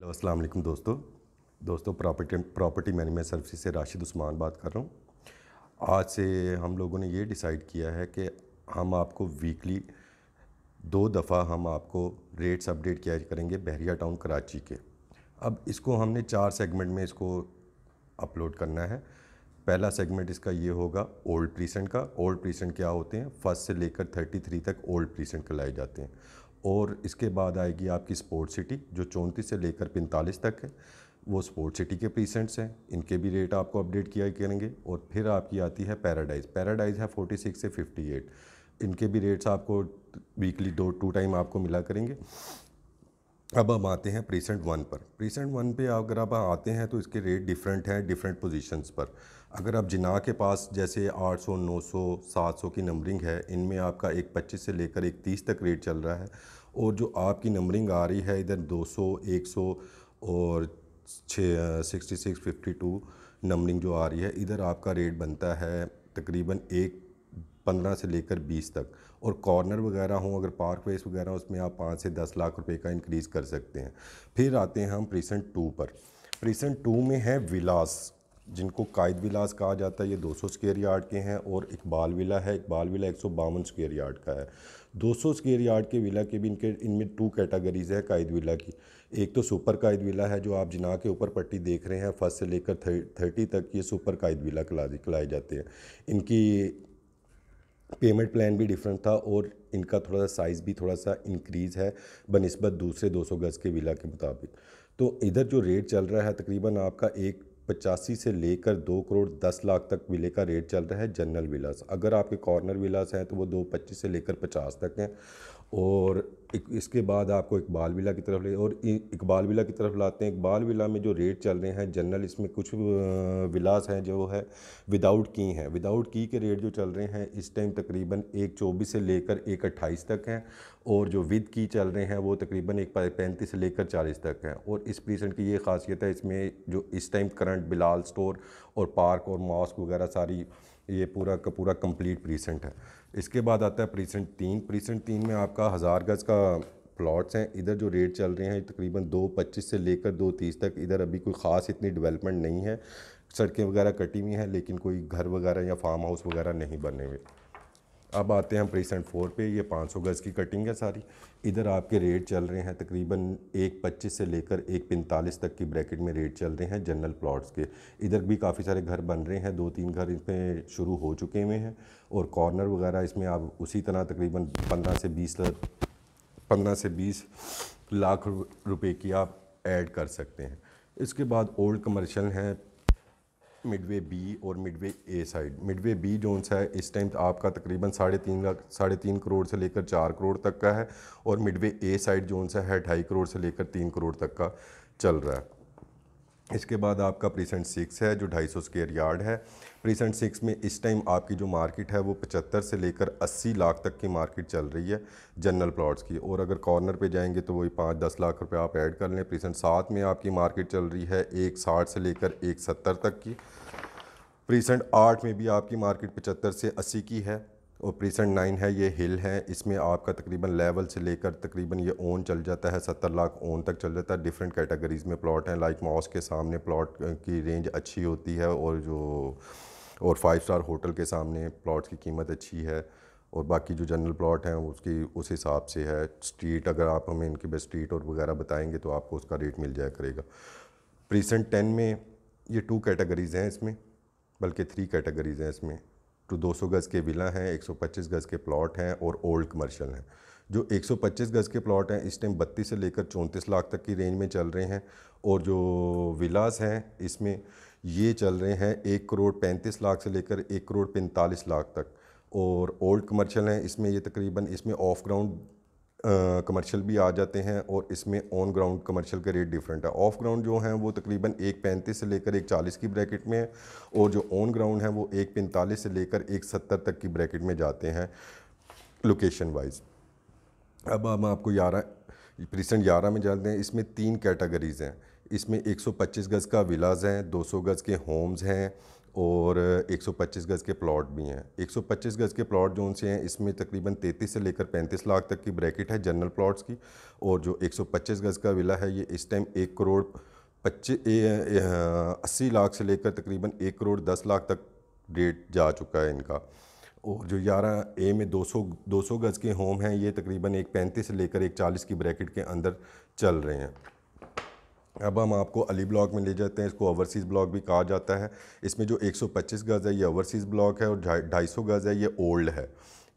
अस्सलाम वालेकुम दोस्तों प्रॉपर्टी मैनेजमेंट सर्विस से राशिद उस्मान बात कर रहा हूँ। आज से हम लोगों ने ये डिसाइड किया है कि हम आपको वीकली 2 दफ़ा हम आपको रेट्स अपडेट किया करेंगे बहरिया टाउन कराची के। अब इसको हमने 4 सेगमेंट में इसको अपलोड करना है। पहला सेगमेंट इसका ये होगा ओल्ड प्रीसेंट का। ओल्ड प्रीसेंट क्या होते हैं, फर्स्ट से लेकर 33 तक ओल्ड प्रीसेंट कहलाए जाते हैं। और इसके बाद आएगी आपकी स्पोर्ट सिटी जो 34 से लेकर 45 तक है, वो स्पोर्ट सिटी के प्रीसेंट्स हैं, इनके भी रेट आपको अपडेट किया करेंगे। और फिर आपकी आती है पैराडाइज़ है 46 से 58, इनके भी रेट्स आपको वीकली टू टाइम आपको मिला करेंगे। अब हम आते हैं प्रीसेंट 1 पर। प्रीसेंट 1 पे अगर आप आते हैं तो इसके रेट डिफरेंट हैं डिफरेंट पोजीशंस पर। अगर आप जिना के पास जैसे 800, 900, 700 की नंबरिंग है, इनमें आपका एक 25 से लेकर एक 30 तक रेट चल रहा है। और जो आपकी नंबरिंग आ रही है इधर 200, 100 और 66, 52 नंबरिंग जो आ रही है, इधर आपका रेट बनता है तकरीबन 15 से लेकर 20 तक। और कॉर्नर वगैरह हों, अगर पार्क वेस वगैरह, उसमें आप 5 से 10 लाख रुपए का इंक्रीज़ कर सकते हैं। फिर आते हैं हम प्रीसेंट 2 पर। प्रीसेंट 2 में है विलास, जिनको कायद विलास कहा जाता है। ये 200 स्क्वायर यार्ड के हैं। और इकबाल विला है, इकबाल विला 152 स्क्वायर यार्ड का है। 200 स्क्वायर यार्ड के विला के भी इनमें 2 कैटेगरीज़ है कायद विला की। एक तो सुपर कायद विला है, जो आप जिना के ऊपर पट्टी देख रहे हैं, फर्स्ट से लेकर 30 तक, ये सुपर कायद विला कहलाए जाते हैं। इनकी पेमेंट प्लान भी डिफरेंट था और इनका थोड़ा सा साइज़ भी थोड़ा सा इंक्रीज़ है बनिस्बत दूसरे 200 गज़ के विला के मुताबिक। तो इधर जो रेट चल रहा है तकरीबन आपका 185 से लेकर 2 करोड़ 10 लाख तक विले का रेट चल रहा है जनरल विलास। अगर आपके कॉर्नर विलास हैं तो वो 225 से लेकर 50 तक हैं। और इसके बाद आपको इकबाल विला की तरफ ले, और इकबाल विला की तरफ लाते हैं। इकबाल विला में जो रेट चल रहे हैं जनरल, इसमें कुछ विलास हैं जो है विदाउट की हैं। विदाउट की के रेट जो चल रहे हैं इस टाइम तकरीबन 124 से लेकर 128 तक हैं। और जो विद की चल रहे हैं वो तकरीबन 135 से लेकर 40 तक हैं। और इस प्रीसेंट की ये खासियत है, इसमें जो इस टाइम करंट बिलाल स्टोर और पार्क और मॉस्क वगैरह सारी, ये पूरा का पूरा कंप्लीट प्रीसेंट है। इसके बाद आता है प्रीसेंट 3। प्रीसेंट 3 में आपका 1000 गज़ का प्लॉट्स हैं। इधर जो रेट चल रहे हैं तकरीबन 225 से लेकर 230 तक। इधर अभी कोई ख़ास इतनी डेवलपमेंट नहीं है, सड़कें वगैरह कटी हुई हैं, लेकिन कोई घर वगैरह या फार्म हाउस वगैरह नहीं बने हुए। अब आते हैं प्रीसेंट 4 पे। ये 500 गज़ की कटिंग है सारी। इधर आपके रेट चल रहे हैं तकरीबन 125 से लेकर 145 तक की ब्रैकेट में रेट चल रहे हैं जनरल प्लॉट्स के। इधर भी काफ़ी सारे घर बन रहे हैं, 2-3 घर इसमें शुरू हो चुके हुए हैं। और कॉर्नर वगैरह इसमें आप उसी तरह तकरीबन 15 से 20 लाख रुपए की आप ऐड कर सकते हैं। इसके बाद ओल्ड कमर्शियल हैं मिडवे बी और मिडवे ए साइड। मिडवे बी जोन सा है इस टाइम आपका तकरीबन 3.5 करोड़ से लेकर 4 करोड़ तक का है। और मिडवे ए साइड जोन सा है 2.5 करोड़ से लेकर 3 करोड़ तक का चल रहा है। इसके बाद आपका प्रीसेंट 6 है जो 250 स्क्वायर यार्ड है। प्रीसेंट 6 में इस टाइम आपकी जो मार्केट है वो 75 से लेकर 80 लाख तक की मार्केट चल रही है जनरल प्लॉट्स की। और अगर कॉर्नर पे जाएंगे तो वही 5-10 लाख रुपए आप ऐड कर लें। प्रीसेंट 7 में आपकी मार्केट चल रही है 160 से लेकर 170 तक की। प्रीसेंट 8 में भी आपकी मार्केट 75 से 80 की है। और प्रीसेंट 9 है, ये हिल है, इसमें आपका तकरीबन लेवल से लेकर तकरीबन ये ओन चल जाता है 70 लाख ओन तक चल जाता है। डिफरेंट कैटेगरीज़ में प्लॉट हैं, लाइक मॉस के सामने प्लॉट की रेंज अच्छी होती है, और 5 स्टार होटल के सामने प्लॉट्स की कीमत अच्छी है। और बाकी जो जनरल प्लॉट हैं उसकी उस हिसाब से है। स्ट्रीट अगर आप हमें इनकी बस स्ट्रीट और वगैरह बताएंगे तो आपको उसका रेट मिल जाया करेगा। प्रीसेंट 10 में ये 2 कैटेगरीज़ हैं, इसमें बल्कि 3 कैटेगरीज़ हैं इसमें। तो 200 गज़ के विला हैं, 125 गज़ के प्लॉट हैं और ओल्ड कमर्शियल हैं। जो 125 गज़ के प्लॉट हैं इस टाइम 32 से लेकर 34 लाख तक की रेंज में चल रहे हैं। और जो विलास हैं इसमें ये चल रहे हैं 1 करोड़ 35 लाख से लेकर 1 करोड़ 45 लाख तक। और ओल्ड कमर्शियल हैं इसमें ये तकरीबन, इसमें ऑफ ग्राउंड कमर्शियल भी आ जाते हैं और इसमें ऑन ग्राउंड कमर्शियल के रेट डिफरेंट है। ऑफ ग्राउंड जो हैं वो तकरीबन 135 से लेकर 140 की ब्रैकेट में है। और जो ऑन ग्राउंड हैं वो 145 से लेकर 170 तक की ब्रैकेट में जाते हैं लोकेशन वाइज। अब हम आपको प्रीसेंट 11 में जाते हैं। इसमें 3 कैटेगरीज़ हैं। इसमें 125 गज़ का विलाज हैं, 200 गज़ के होम्स हैं और 125 गज़ के प्लॉट भी हैं। 125 गज़ के प्लॉट जो उनसे हैं इसमें तकरीबन 33 से लेकर 35 लाख तक की ब्रैकेट है जनरल प्लॉट्स की। और जो 125 गज़ का विला है ये इस टाइम 1 करोड़ 80 लाख से लेकर तकरीबन 1 करोड़ 10 लाख तक रेट जा चुका है इनका। और जो 11A में 200 गज़ के होम हैं ये तकरीबन एक 35 से लेकर एक 40 की ब्रैकेट के अंदर चल रहे हैं। अब हम आपको अली ब्लॉक में ले जाते हैं, इसको ओवरसीज़ ब्लॉक भी कहा जाता है। इसमें जो 125 गज़ है ये ओवरसीज़ ब्लॉक है और 250 गज़ है ये ओल्ड है।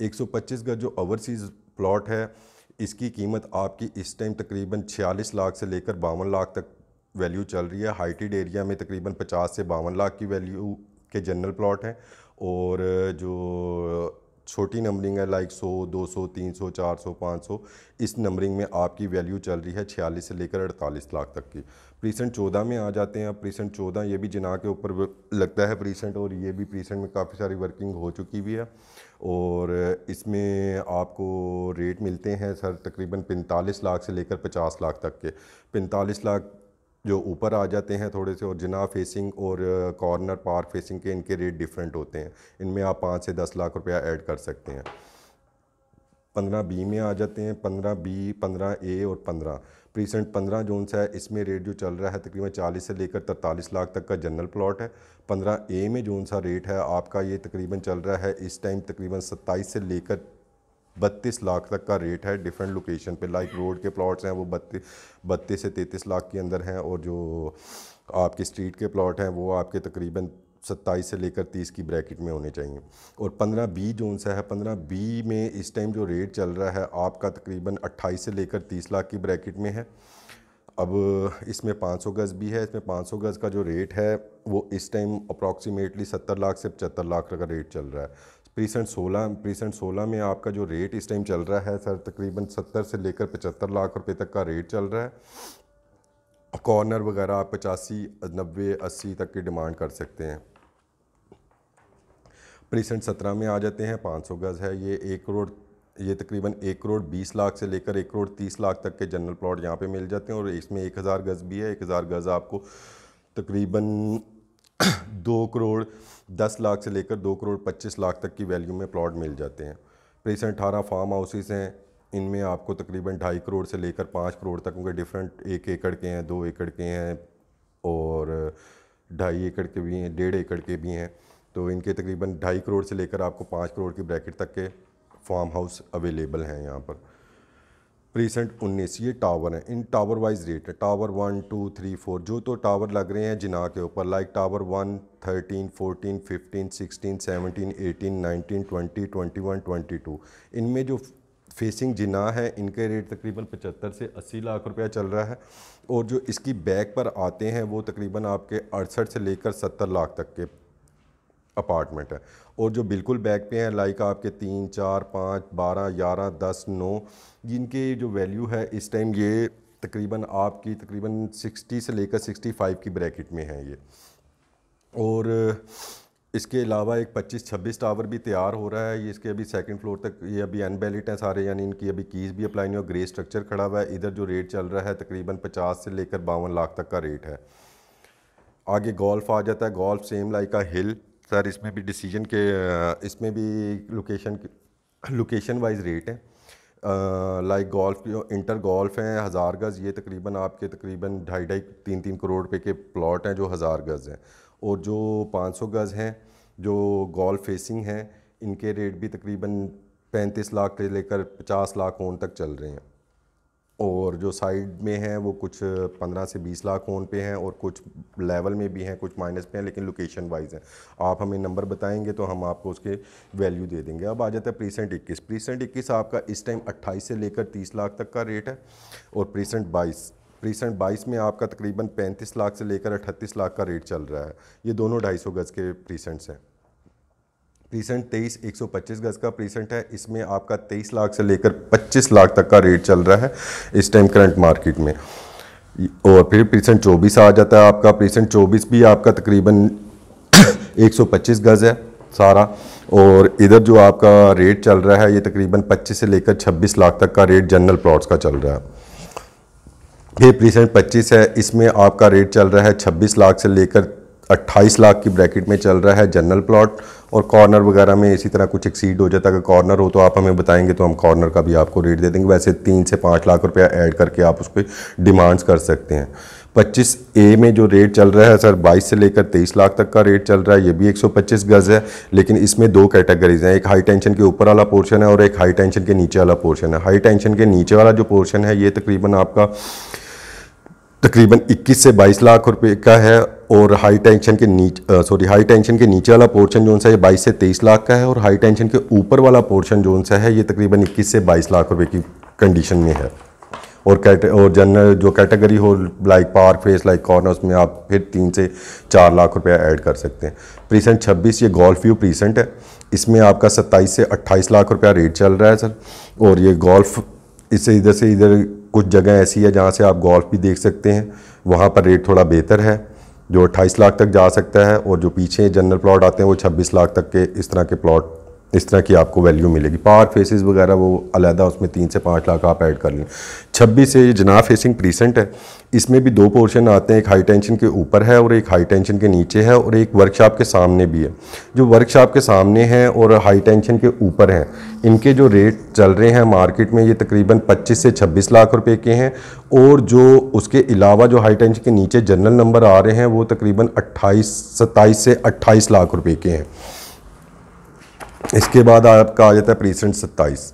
125 गज़ जो ओवरसीज़ प्लॉट है इसकी कीमत आपकी इस टाइम तकरीबन 46 लाख से लेकर 52 लाख तक वैल्यू चल रही है। हाइटेड एरिया में तकरीबन 50 से 52 लाख की वैल्यू के जनरल प्लॉट हैं और जो छोटी नंबरिंग है लाइक 100, 200, 300, 400, 500 इस नंबरिंग में आपकी वैल्यू चल रही है 46 से लेकर 48 लाख तक की। प्रीसेंट 14 में आ जाते हैं। अब प्रीसेंट 14 ये भी जिना के ऊपर लगता है प्रीसेंट, और ये भी प्रीसेंट में काफ़ी सारी वर्किंग हो चुकी भी है। और इसमें आपको रेट मिलते हैं सर तकरीबन 45 लाख से लेकर 50 लाख तक के। 45 लाख जो ऊपर आ जाते हैं थोड़े से, और जिना फेसिंग और कॉर्नर पार्क फेसिंग के इनके रेट डिफरेंट होते हैं। इनमें आप 5 से 10 लाख रुपया ऐड कर सकते हैं। 15B में आ जाते हैं। 15B, 15A और 15 प्रीसेंट 15 जोन सा है इसमें रेट जो चल रहा है तकरीबन 40 से लेकर 43 लाख तक का जनरल प्लॉट है। 15A में जोन सा रेट है आपका ये तकरीबन चल रहा है इस टाइम तकरीबन 27 से लेकर 32 लाख तक का रेट है डिफरेंट लोकेशन पे। लाइक रोड के प्लॉट्स हैं वो 32 से 33 लाख के अंदर हैं, और जो आपके स्ट्रीट के प्लॉट हैं वो आपके तकरीबन 27 से लेकर 30 की ब्रैकेट में होने चाहिए। और 15B जोन सा है, 15B में इस टाइम जो रेट चल रहा है आपका तकरीबन 28 से लेकर 30 लाख की ब्रैकेट में है। अब इसमें 500 गज़ भी है। इसमें 500 गज़ का जो रेट है वो इस टाइम अप्रॉक्सीमेटली 70 लाख से 75 लाख का रेट चल रहा है। प्रीसेंट 16 में आपका जो रेट इस टाइम चल रहा है सर तकरीबन 70 से लेकर 75 लाख रुपए तक का रेट चल रहा है। कॉर्नर वगैरह आप 85, 90, 80 तक की डिमांड कर सकते हैं। प्रीसेंट 17 में आ जाते हैं। 500 गज़ है ये तकरीबन 1 करोड़ 20 लाख से लेकर 1 करोड़ 30 लाख तक के जनरल प्लॉट यहाँ पे मिल जाते हैं। और इसमें 1000 गज़ भी है। 1000 गज़ आपको तकरीबन 2 करोड़ 10 लाख से लेकर 2 करोड़ 25 लाख तक की वैल्यू में प्लॉट मिल जाते हैं। प्रीसेंट 18 फार्म हाउसेस हैं। इनमें आपको तकरीबन 2.5 करोड़ से लेकर 5 करोड़ तक उनके डिफरेंट 1 एकड़ के हैं, 2 एकड़ के हैं और 2.5 एकड़ के भी हैं, 1.5 एकड़ के भी हैं। तो इनके तकरीबन 2.5 करोड़ से लेकर आपको 5 करोड़ की ब्रैकेट तक के फार्म हाउस अवेलेबल हैं यहाँ पर। प्रीसेंट 19 ये टावर हैं। इन टावर वाइज रेट है। टावर 1, 2, 3, 4 जो तो टावर लग रहे हैं जिना के ऊपर लाइक टावर 1, 13, 14, 15, 16, 17, 18, 19, 20, 21, 22 इनमें जो फेसिंग जिना है इनके रेट तकरीबन 75 से 80 लाख रुपया चल रहा है। और जो इसकी बैक पर आते हैं वो तकरीबन आपके 68 से लेकर 70 लाख तक के अपार्टमेंट है। और जो बिल्कुल बैक पे हैं लाइक आपके 3, 4, 5, 12, 11, 10, 9 जिनकी जो वैल्यू है इस टाइम ये तकरीबन आपकी तकरीबन 60 से लेकर 65 की ब्रैकेट में है ये। और इसके अलावा एक 25-26 टावर भी तैयार हो रहा है। ये इसके अभी सेकंड फ्लोर तक ये अभी अनबैलिट हैं सारे, यानी इनकी अभी कीज़ भी अप्लाई नहीं हो, ग्रे स्ट्रक्चर खड़ा हुआ है। इधर जो रेट चल रहा है तकरीबन 50 से लेकर 52 लाख तक का रेट है। आगे गोल्फ आ जाता है। गोल्फ सेम लाइक अ हिल सर, इसमें भी डिसीजन के इसमें भी लोकेशन वाइज रेट है। लाइक गोल्फ इंटर गोल्फ हैं 1000 गज़, ये तकरीबन आपके तकरीबन 2.5-3 करोड़ रुपए के प्लॉट हैं जो 1000 गज़ हैं। और जो 500 गज़ हैं जो गोल्फ फेसिंग हैं इनके रेट भी तकरीबन 35 लाख से लेकर 50 लाख ओन तक चल रहे हैं। और जो साइड में हैं वो कुछ 15 से 20 लाख ओन पे हैं और कुछ लेवल में भी हैं, कुछ माइनस पे हैं, लेकिन लोकेशन वाइज हैं। आप हमें नंबर बताएंगे तो हम आपको उसके वैल्यू दे देंगे। अब आ जाता है प्रीसेंट 21। प्रीसेंट 21 आपका इस टाइम 28 से लेकर 30 लाख तक का रेट है। और प्रीसेंट 22 में आपका तकरीबन 35 लाख से लेकर 38 लाख का रेट चल रहा है। ये दोनों 250 गज़ के प्रीसेंट्स हैं। प्रीसेंट 23 125 गज़ का प्रीसेंट है। इसमें आपका 23 लाख से लेकर 25 लाख तक का रेट चल रहा है इस टाइम करंट मार्केट में। और फिर प्रीसेंट 24 आ जाता है आपका। प्रीसेंट 24 भी आपका तकरीबन 125 गज़ है सारा। और इधर जो आपका रेट चल रहा है ये तकरीबन 25 से लेकर 26 लाख तक का रेट जनरल प्लॉट्स का चल रहा है। ये प्रीसेंट 25 है, इसमें आपका रेट चल रहा है 26 लाख से लेकर 28 लाख की ब्रैकेट में चल रहा है जनरल प्लॉट। और कॉर्नर वगैरह में इसी तरह कुछ एक्सीड हो जाता है। अगर कॉर्नर हो तो आप हमें बताएंगे तो हम कॉर्नर का भी आपको रेट दे देंगे। वैसे 3 से 5 लाख रुपया ऐड करके आप उस पर डिमांड्स कर सकते हैं। 25A में जो रेट चल रहा है सर 22 से लेकर 23 लाख तक का रेट चल रहा है। ये भी 125 गज़ है, लेकिन इसमें 2 कैटेगरीज हैं। एक हाई टेंशन के ऊपर वाला पोर्शन है और एक हाई टेंशन के नीचे वाला पोर्शन है। हाई टेंशन के नीचे वाला जो पोर्शन है ये तकरीबन आपका 21 से 22 लाख रुपए का है। और हाई टेंशन के नीचे वाला पोर्शन जो सा है 22 से 23 लाख का है। और हाई टेंशन के ऊपर वाला पोर्शन जो सा है ये तकरीबन 21 से 22 लाख रुपए की कंडीशन में है। और जनरल जो कैटेगरी हो like park face like corner, उसमें आप फिर 3 से 4 लाख रुपया ऐड कर सकते हैं। प्रीसेंट 26 ये गोल्फ व्यू प्रीसेंट है। इसमें आपका 27 से 28 लाख रुपया रेट चल रहा है सर। और ये गोल्फ इससे इधर कुछ जगह ऐसी है जहाँ से आप गोल्फ भी देख सकते हैं, वहाँ पर रेट थोड़ा बेहतर है जो 28 लाख तक जा सकता है। और जो पीछे जनरल प्लॉट आते हैं वो 26 लाख तक के इस तरह के प्लॉट, इस तरह की आपको वैल्यू मिलेगी। पार्क फेसेस वगैरह वो अलहदा, उसमें 3 से 5 लाख आप ऐड कर लें। 26 से जनाब फेसिंग प्रीसेंट है। इसमें भी 2 पोर्शन आते हैं, एक हाई टेंशन के ऊपर है और एक हाई टेंशन के नीचे है और एक वर्कशॉप के सामने भी है। जो वर्कशॉप के सामने हैं और हाई टेंशन के ऊपर हैं, इनके जो रेट चल रहे हैं मार्केट में ये तकरीबन 25 से 26 लाख रुपए के हैं। और जो उसके अलावा जो हाई टेंशन के नीचे जनरल नंबर आ रहे हैं वो तकरीबन 27 से 28 लाख रुपए के हैं। इसके बाद आपका आ जाता है प्रीसेंट 27।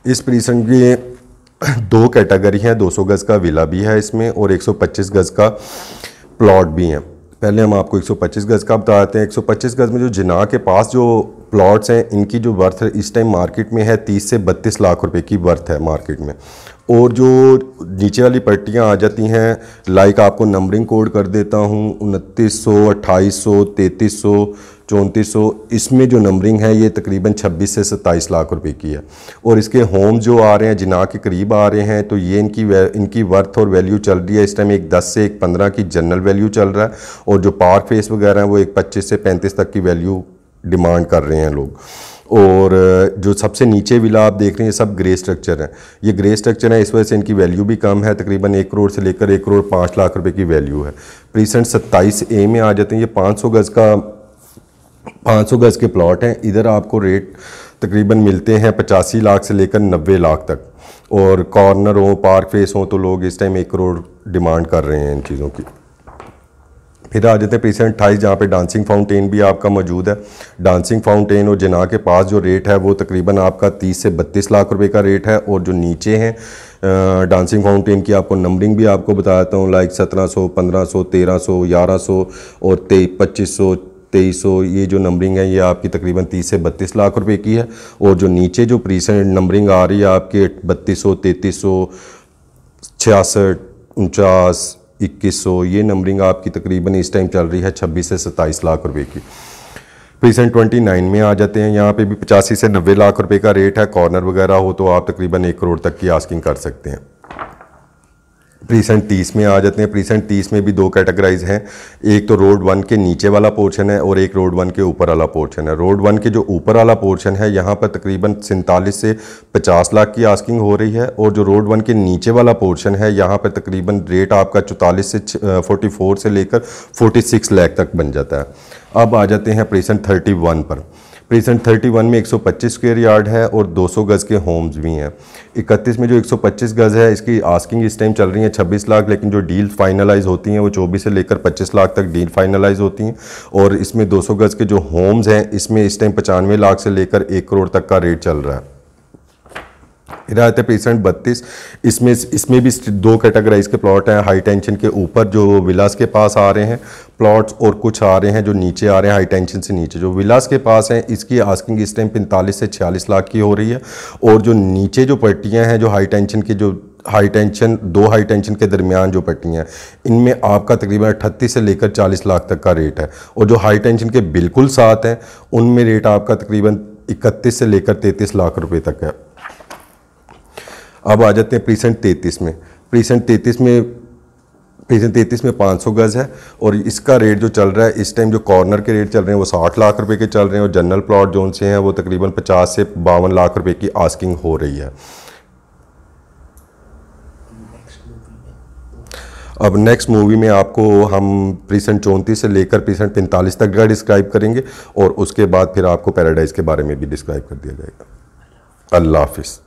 इस प्रीसेंट की 2 कैटेगरी हैं, 200 गज़ का विला भी है इसमें और 125 गज़ का प्लॉट भी हैं। पहले हम आपको 125 गज़ का बताते हैं। 125 गज़ में जो जिना के पास जो प्लॉट्स हैं इनकी जो वर्थ इस टाइम मार्केट में है 30 से 32 लाख रुपए की वर्थ है मार्केट में। और जो नीचे वाली पट्टियाँ आ जाती हैं लाइक आपको नंबरिंग कोड कर देता हूँ 2900, 2800, 3300, 3400, इसमें जो नंबरिंग है ये तकरीबन 26 से 27 लाख रुपए की है। और इसके होम जो आ रहे हैं जिना के करीब आ रहे हैं तो ये इनकी वर्थ और वैल्यू चल रही है इस टाइम एक 10 से एक 15 की जनरल वैल्यू चल रहा है। और जो पार्क फेस वगैरह हैं वो एक 25 से 35 तक की वैल्यू डिमांड कर रहे हैं लोग। और जो सबसे नीचे विला आप देख रहे हैं सब ग्रे स्ट्रक्चर है। ये ग्रे स्ट्रक्चर है, इस वजह से इनकी वैल्यू भी कम है, तकरीबन 1 करोड़ से लेकर 1 करोड़ 5 लाख रुपए की वैल्यू है। प्रीसेंट 27A में आ जाते हैं। ये 500 गज़ के प्लॉट हैं। इधर आपको रेट तकरीबन मिलते हैं 85 लाख से लेकर 90 लाख तक। और कॉर्नर हो पार्क फेस हो तो लोग इस टाइम 1 करोड़ डिमांड कर रहे हैं इन चीज़ों की। फिर आ जाते हैं प्रीसेंट 28 जहाँ पे डांसिंग फाउंटेन भी आपका मौजूद है। डांसिंग फाउंटेन और जिना के पास जो रेट है वो तकरीबन आपका 30 से 32 लाख रुपए का रेट है। और जो नीचे हैं डांसिंग फाउंटेन की आपको नंबरिंग भी आपको बताता हूँ लाइक 1700, 1500, 1300, 1100 और 2500, 2300, ये जो नंबरिंग है ये आपकी तकरीबन 30 से 32 लाख रुपए की है। और जो नीचे जो प्रीसेंट नंबरिंग आ रही है आपके 3200, 3300, 66, 49, 2100, ये नंबरिंग आपकी तकरीबन इस टाइम चल रही है 26 से 27 लाख रुपए की। प्रीसेंट 29 में आ जाते हैं। यहाँ पे भी 85 से 90 लाख रुपए का रेट है। कॉर्नर वगैरह हो तो आप तकरीबन 1 करोड़ तक की आस्किंग कर सकते हैं। प्रीसेंट 30 में आ जाते हैं। प्रीसेंट 30 में भी 2 कैटेगराइज हैं, एक तो रोड 1 के नीचे वाला पोर्शन है और एक रोड 1 के ऊपर वाला पोर्शन है। रोड 1 के जो ऊपर वाला पोर्शन है यहाँ पर तकरीबन 47 से 50 लाख की आस्किंग हो रही है। और जो रोड 1 के नीचे वाला पोर्शन है यहाँ पर तकरीबन रेट आपका 44 से 44 से लेकर 46 लाख तक बन जाता है। अब आ जाते हैं प्रीसेंट 31 पर। प्रीसेंट 31 में 125 स्क्वायर यार्ड है और 200 गज़ के होम्स भी हैं। 31 में जो 125 गज़ है इसकी आस्किंग इस टाइम चल रही है 26 लाख, लेकिन जो डील फाइनलाइज होती हैं वो 24 से लेकर 25 लाख तक डील फाइनलाइज होती हैं। और इसमें 200 गज़ के जो होम्स हैं इसमें इस टाइम 95 लाख से लेकर 1 करोड़ तक का रेट चल रहा है। इधर आते हैं प्रीसेंट 32। इसमें भी 2 कैटेगराइज के प्लॉट हैं। हाई टेंशन के ऊपर जो विलास के पास आ रहे हैं प्लॉट्स और कुछ आ रहे हैं जो नीचे आ रहे हैं हाई टेंशन से नीचे। जो विलास के पास हैं इसकी आस्किंग इस टाइम 45 से 46 लाख की हो रही है। और जो नीचे जो पट्टियां हैं जो हाई टेंशन की, जो हाई टेंशन 2 हाई टेंशन के दरमियान जो पट्टियां हैं इनमें आपका तकरीबन 38 से लेकर 40 लाख तक का रेट है। और जो हाई टेंशन के बिल्कुल साथ हैं उनमें रेट आपका तकरीबन 31 से लेकर 33 लाख रुपये तक है। अब आ जाते हैं प्रीसेंट 33 में। प्रीसेंट 33 में 500 गज़ है और इसका रेट जो चल रहा है इस टाइम जो कॉर्नर के रेट चल रहे हैं वो 60 लाख रुपए के चल रहे हैं। और जनरल प्लॉट जोन से हैं वो तकरीबन 50 से 52 लाख रुपए की आस्किंग हो रही है। अब नेक्स्ट मूवी में आपको हम प्रीसेंट 34 से लेकर प्रीसेंट 45 तक का डिस्क्राइब करेंगे और उसके बाद फिर आपको पैराडाइज के बारे में भी डिस्क्राइब कर दिया जाएगा। अल्लाह हाफिज़।